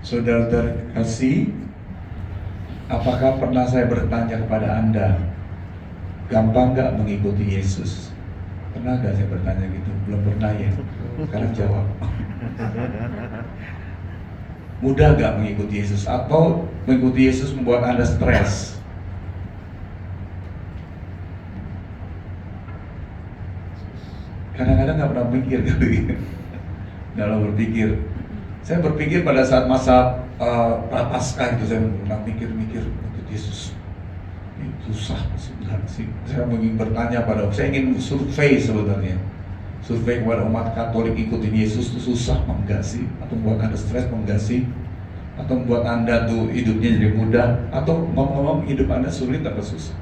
Saudara kasih, apakah pernah saya bertanya kepada Anda, gampang gak mengikuti Yesus? Pernah gak saya bertanya gitu? Belum pernah ya? Sekarang jawab. Mudah gak mengikuti Yesus? Atau mengikuti Yesus membuat Anda stres? Kadang-kadang gak pernah mikir gitu. Dalam berpikir, saya berpikir pada saat masa prapaskah itu saya pernah mikir-mikir untuk Yesus. Ini susah sih. Saya ingin bertanya saya ingin survei sebenarnya. Survei kepada umat Katolik ikutin Yesus itu susah enggak sih? Atau membuat Anda stres enggak sih? Atau membuat Anda tuh hidupnya jadi mudah? Atau ngomong-ngomong hidup Anda sulit atau susah?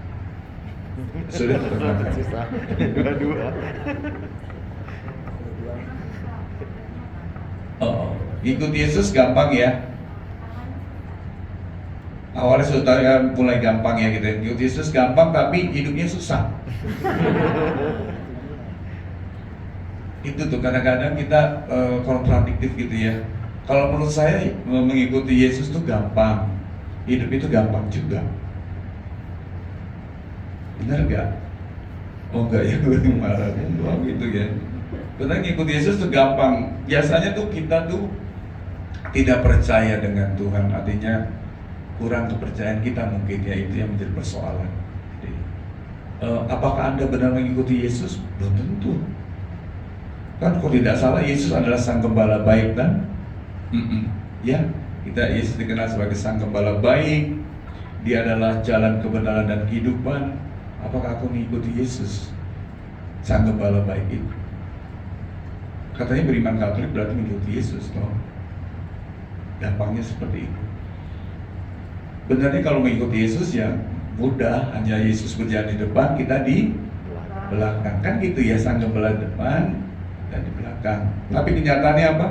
Sulit atau susah? Dua-dua. Ikut Yesus gampang ya. Awalnya saudara mulai gampang ya gitu. Ikut Yesus gampang tapi hidupnya susah. Itu tuh kadang-kadang kita kontradiktif gitu ya. Kalau menurut saya mengikuti Yesus tuh gampang, hidup itu gampang juga. Benar gak? Oh enggak ya, gue marah gitu ya. Benar, ngikut Yesus tuh gampang. Biasanya tuh kita tuh tidak percaya dengan Tuhan, artinya kurang kepercayaan kita mungkin ya, itu yang menjadi persoalan. Jadi, apakah Anda benar mengikuti Yesus? Belum tentu. Kan kalau tidak salah Yesus adalah Sang Gembala baik dan ya, Yesus dikenal sebagai Sang Gembala baik. Dia adalah jalan kebenaran dan kehidupan. Apakah aku mengikuti Yesus, Sang Gembala baik itu? Katanya beriman Katolik berarti mengikuti Yesus, toh. Gampangnya seperti itu. Benarnya kalau mengikuti Yesus ya mudah, hanya Yesus berjalan di depan, kita di belakang. Kan gitu ya, Sang Gembala depan dan di belakang. Tapi kenyataannya apa?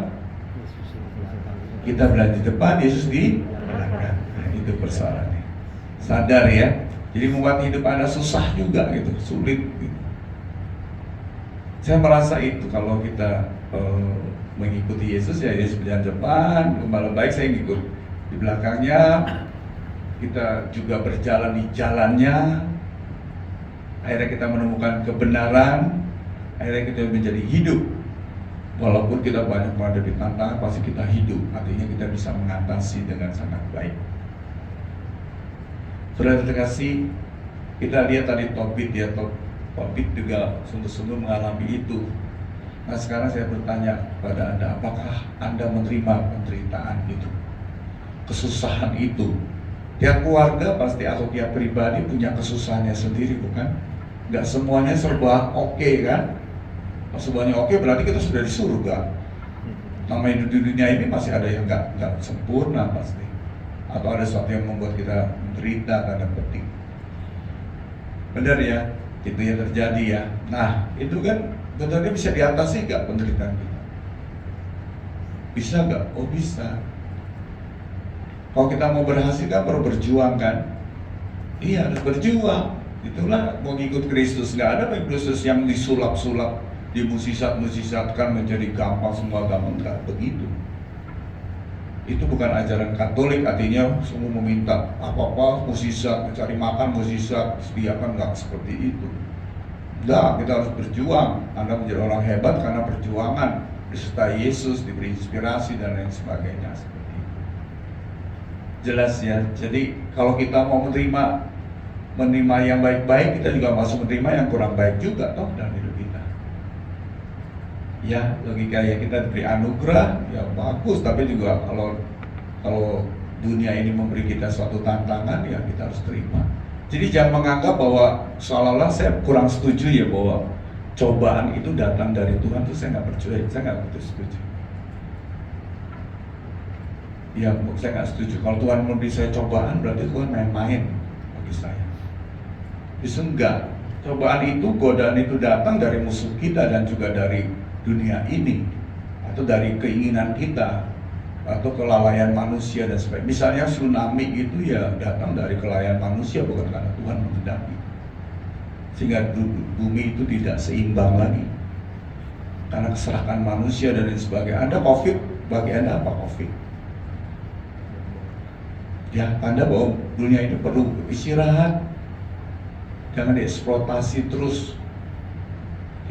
Kita berada di depan, Yesus di belakang. Nah, itu persoalannya. Sadar ya. Jadi membuat hidup Anda susah juga gitu, sulit gitu. Saya merasa itu kalau kita mengikuti Yesus ya Yesus berjalan depan, Gembala baik, saya ngikut di belakangnya. Kita juga berjalan di jalannya. Akhirnya kita menemukan kebenaran. Akhirnya kita menjadi hidup. Walaupun kita banyak menghadapi tantangan, pasti kita hidup. Artinya kita bisa mengatasi dengan sangat baik. Saudara terkasih, kita lihat tadi Tobit ya, Tobit juga sungguh-sungguh mengalami itu. Nah sekarang saya bertanya pada Anda, apakah Anda menerima penderitaan itu, kesusahan itu? Tiap keluarga pasti atau tiap pribadi punya kesusahannya sendiri, bukan? Gak semuanya serba oke kan? Kalau semuanya oke berarti kita sudah di surga. Namanya di dunia ini masih ada yang gak sempurna pasti. Atau ada sesuatu yang membuat kita menderita tanda petik. Benar ya, itu yang terjadi ya. Nah itu kan benarnya bisa diatasi gak penderitaan kita? Bisa gak? Oh bisa. Kalau kita mau berhasil kan perlu berjuang kan? Iya harus berjuang. Itulah mau ngikut Kristus. Gak ada Kristus yang disulap-sulap, dimusisat-musisatkan menjadi gampang, semua gampang. Gak begitu. Itu bukan ajaran Katolik, artinya semua meminta apa-apa musisat, mencari makan musisat, sediakan, gak seperti itu. Enggak, kita harus berjuang. Anda menjadi orang hebat karena perjuangan, disertai Yesus, diberi inspirasi dan lain sebagainya seperti itu. Jelas ya. Jadi kalau kita mau menerima yang baik-baik, kita juga masuk menerima yang kurang baik juga toh dalam hidup kita. Ya, logika ya, kita diberi anugerah, ya bagus, tapi juga kalau dunia ini memberi kita suatu tantangan, ya kita harus terima. Jadi jangan menganggap bahwa seolah-olah saya kurang setuju ya bahwa cobaan itu datang dari Tuhan, itu saya nggak percaya, saya nggak begitu setuju. Ya, saya nggak setuju. Kalau Tuhan memberi saya cobaan, berarti Tuhan main-main bagi saya. Justru enggak. Cobaan itu, godaan itu datang dari musuh kita dan juga dari dunia ini, atau dari keinginan kita, atau kelalaian manusia dan sebagainya. Misalnya tsunami itu ya datang dari kelalaian manusia, bukan karena Tuhan menghendaki. Sehingga bumi itu tidak seimbang lagi karena keserakan manusia dan lain sebagainya. Anda COVID, bagi Anda apa COVID? Ya, tanda bahwa dunia ini perlu istirahat. Jangan dieksploitasi terus.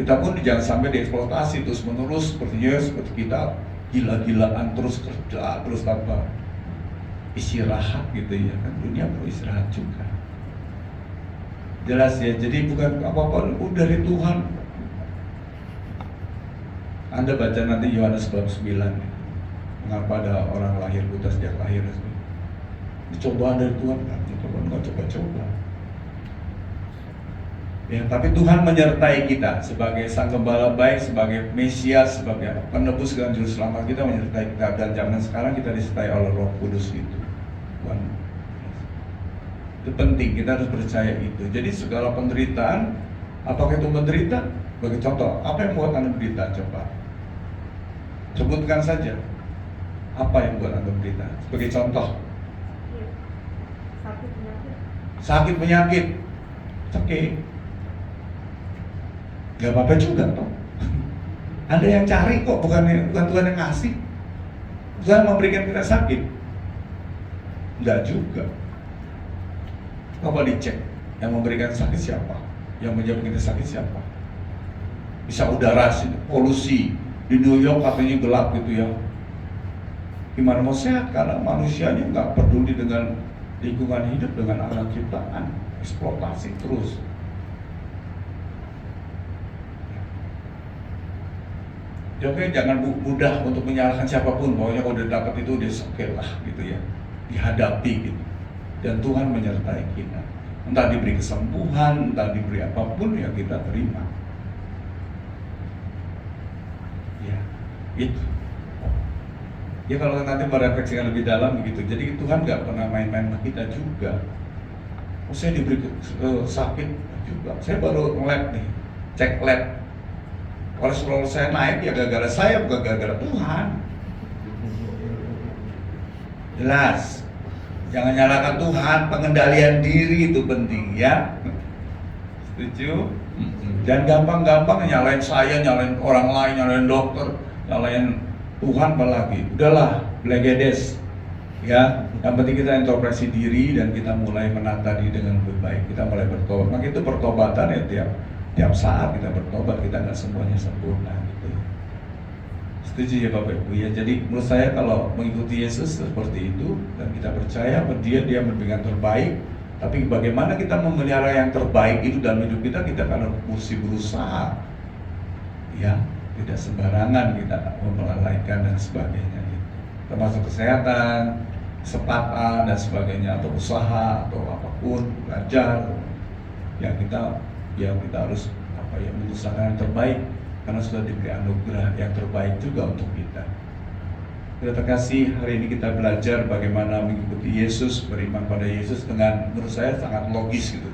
Kita pun jangan sampai dieksploitasi terus menerus seperti kita gila-gilaan terus kerja terus tanpa istirahat gitu ya kan. Dunia perlu istirahat juga. Jelas ya. Jadi bukan apa-apa dari Tuhan. Anda baca nanti Yohanes bab 9. Mengapa ada orang lahir buta sejak lahir? Dicobaan dari Tuhan, nggak coba-coba. Ya, tapi Tuhan menyertai kita sebagai Sang Gembala baik, sebagai Mesias, sebagai penebus dan juru selamat kita menyertai kita. Dan zaman sekarang kita disertai oleh Roh Kudus itu. Tuhan. Itu penting, kita harus percaya itu. Jadi segala penderitaan, apakah itu menderita? Bagi contoh, apa yang membuat Anda menderita? Coba sebutkan saja. Apa yang membuat Anda menderita? Sebagai contoh. Sakit penyakit. Oke. Gak apa-apa juga toh. Ada yang cari kok, bukan Tuhan yang ngasih. Tuhan memberikan kita sakit. Enggak juga. Coba dicek, yang memberikan sakit siapa? Yang menyebabkan kita sakit siapa? Bisa udara, polusi. Di New York katanya gelap gitu ya. Gimana mau sehat? Karena manusianya nggak peduli dengan lingkungan hidup, dengan alam ciptaan. Eksploitasi terus. Ya, oke, jangan mudah untuk menyalahkan siapapun. Pokoknya kalau udah dapat itu udah oke lah gitu ya. Dihadapi gitu. Dan Tuhan menyertai kita. Entah diberi kesembuhan, entah diberi apapun ya kita terima. Ya, itu. Ya kalau nanti merefleksikan lebih dalam begitu. Jadi Tuhan nggak pernah main-main sama kita juga. Oh, saya diberi sakit juga. Saya baru nge-lab nih, cek lab. Kolesterol saya naik ya gara-gara saya, bukan gara-gara Tuhan. Jelas. Jangan nyalakan Tuhan, pengendalian diri itu penting ya. Setuju? Dan gampang-gampang nyalain saya, nyalain orang lain, nyalain dokter, nyalain Tuhan apalagi. Udahlah, blegedes. Ya, yang penting kita introspeksi diri dan kita mulai menata diri dengan lebih baik. Kita mulai bertobat. Maka itu pertobatan ya tiap saat kita bertobat, kita nggak semuanya sempurna gitu. Setuju ya Bapak Ibu ya. Jadi menurut saya kalau mengikuti Yesus seperti itu dan kita percaya bahwa dia memberikan terbaik, tapi bagaimana kita memelihara yang terbaik itu dalam hidup kita kan mesti berusaha. Ya, tidak sembarangan kita melalaikan dan sebagainya gitu. Termasuk kesehatan, kesempatan dan sebagainya, atau usaha atau apapun, belajar. Ya kita harus berusaha yang terbaik karena sudah diberi anugerah yang terbaik juga untuk kita. Terima kasih, hari ini kita belajar bagaimana mengikuti Yesus, beriman pada Yesus dengan menurut saya sangat logis gitu.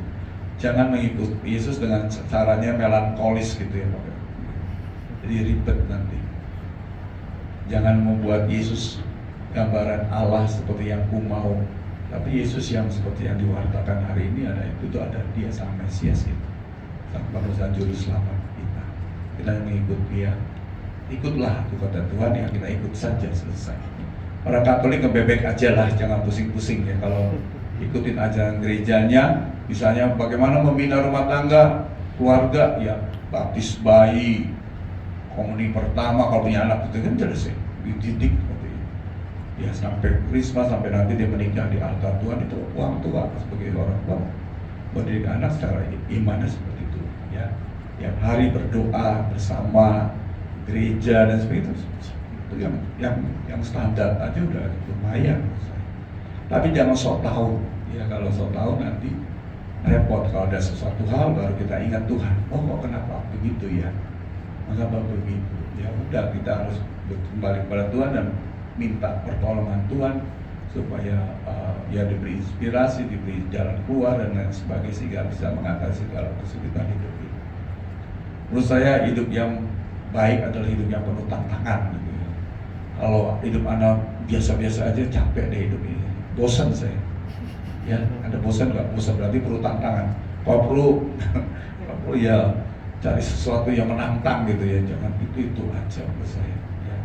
Jangan mengikuti Yesus dengan caranya melankolis gitu ya Bapak. Jadi ribet nanti. Jangan membuat Yesus gambaran Allah seperti yang ku mau, tapi Yesus yang seperti yang diwartakan hari ini ada dia sang Mesias itu, sang penerus juru selamat kita. Kita mengikut dia, ikutlah itu kata Tuhan, yang kita ikut saja selesai. Orang Katolik ngebebek aja lah, jangan pusing-pusing ya. Kalau ikutin ajaran gerejanya, misalnya bagaimana membina rumah tangga, keluarga, ya baptis bayi, komuni pertama kalau punya anak itu kan jelas ya, dididik seperti itu. Ya sampai Krismas, sampai nanti dia menikah di altar Tuhan, itu uang tua sebagai orang tua mendidik anak secara imannya seperti itu ya. Tiap hari berdoa bersama gereja dan sebagainya, itu yang standar aja udah lumayan. Tapi jangan sok tahu ya, kalau sok tahu nanti repot. Kalau ada sesuatu hal baru kita ingat Tuhan, oh kok kenapa begitu ya, mengapa begitu ya. Udah, kita harus kembali kepada Tuhan dan minta pertolongan Tuhan supaya ya diberi inspirasi, diberi jalan keluar dan lain sebagainya, sehingga bisa mengatasi segala kesulitan hidup ini. Menurut saya hidup yang baik adalah hidup yang penuh tantangan gitu ya. Kalau hidup Anda biasa-biasa aja, capek deh hidup ini, bosan saya ya. Ada bosan nggak? Bosan berarti perlu tantangan. Kalau perlu ya cari sesuatu yang menantang gitu ya. Jangan itu aja menurut saya ya.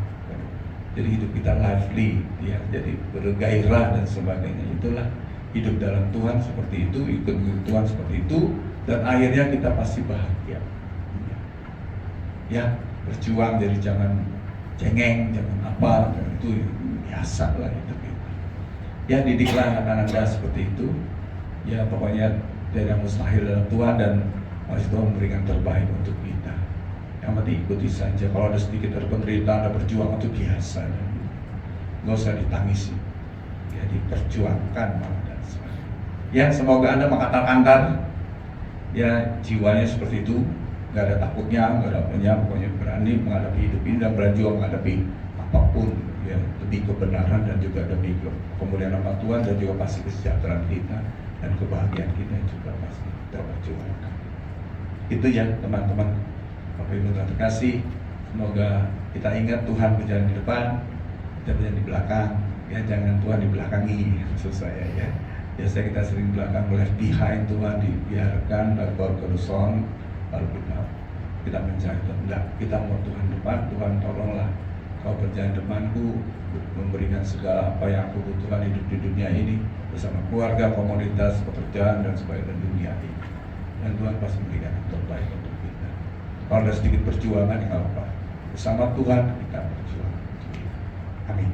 Jadi hidup kita lively, ya, jadi bergairah dan sebagainya. Itulah hidup dalam Tuhan seperti itu, ikut Tuhan seperti itu, dan akhirnya kita pasti bahagia. Ya, berjuang, jadi jangan cengeng, jangan apa, itu biasa lah hidup itu. Ya, didiklah anak-anak Anda seperti itu. Ya, pokoknya dari yang mustahil dalam Tuhan, dan masih Tuhan memberikan terbaik untuk kita. Yang penting ikuti saja. Kalau ada sedikit ada penderitaan, ada perjuangan, itu biasa. Nggak usah ditangisi. Ya, diperjuangkan malah dan sebagainya. Ya, semoga Anda mengatakan ya jiwanya seperti itu, nggak ada takutnya, nggak ada apanya, pokoknya berani menghadapi hidup ini dan berjuang menghadapi apapun, ya, demi kebenaran dan juga demi kemuliaan nama Tuhan, dan juga pasti kesejahteraan kita dan kebahagiaan kita juga pasti kita perjuangkan. Itu ya teman-teman, Bapak Ibu terkasih, semoga kita ingat Tuhan berjalan di depan, kita berjalan di belakang, ya, jangan Tuhan dibelakangi, maksud saya, ya. Biasanya kita sering belakang, left behind, Tuhan dibiarkan, baru ke depan, baru kita mencari Tuhan. Enggak, kita mau Tuhan depan. Tuhan tolonglah Kau berjalan depanku, memberikan segala apa yang aku butuhkan hidup di dunia ini, bersama keluarga, komunitas, pekerjaan, dan sebagainya, dan dunia ini. Dan Tuhan pasti memberikan yang terbaik untuk kita. Kalau ada sedikit perjuangan, ya nggak apa-apa. Bersama Tuhan kita berjuang. Amin.